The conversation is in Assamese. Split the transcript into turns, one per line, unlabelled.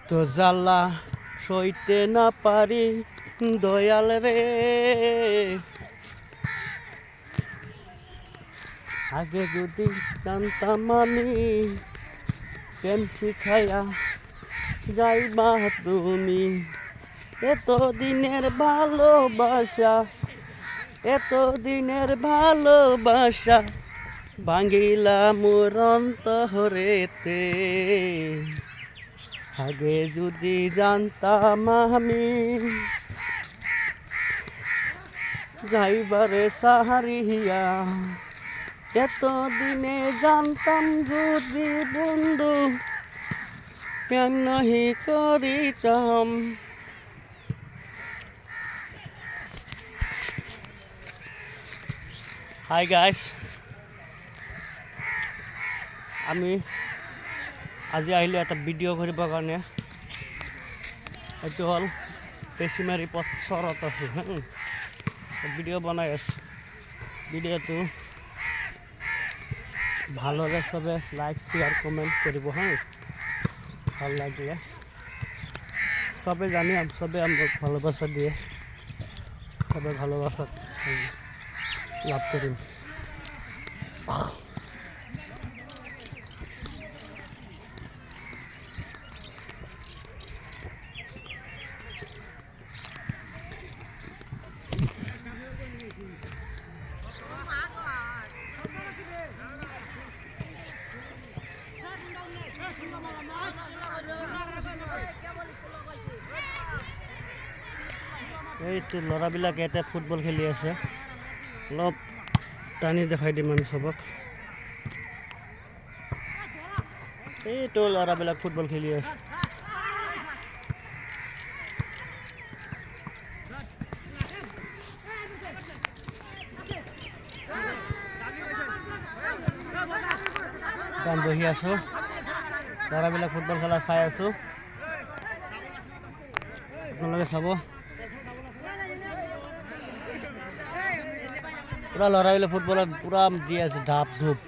তো জ্বালা সইতে না পারি দয়াল রে, আগে যদি জানতাম আমি প্রেম শিখাইয়া যাইবা তুমি। এত দিনের ভালোবাসা, এত দিনের ভালোবাসা ভাঙিলা মোর অন্তরেতে। আগে যদি জানতাম আমি যাইবারে সাহারিয়া, এত দিনে জানতাম যদি বন্ধু কেন নহি করিতাম। হাই গাইস, আমি আজি আহিলো এটা ভিডিঅ' কৰিব কাৰণে। এইটো হ'ল পেচিমাৰী পথৰত আছোঁ, ভিডিঅ' বনাই আছোঁ। ভিডিঅ'টো ভালদৰে চবে লাইক শ্বেয়াৰ কমেণ্ট কৰিব ভাল লাগিলে। চবে জানি চবে আমাক ভালোবাসা দিয়ে, চবে ভালোবাসা লাভ কৰিম। এইটো ল'ৰাবিলাকে এতিয়া ফুটবল খেলি আছে, অলপ টানি দেখাই দিম আমি চবক। এইটো ল'ৰাবিলাক ফুটবল খেলি আছে। আমি বহি আছোঁ, ল'ৰাবিলাক ফুটবল খেলা চাই আছোঁ, আপোনালোকে চাব। পুৰা ল'ৰাবিলাক ফুটবলত পুৰা দি আছে ঢাপ ধূপ।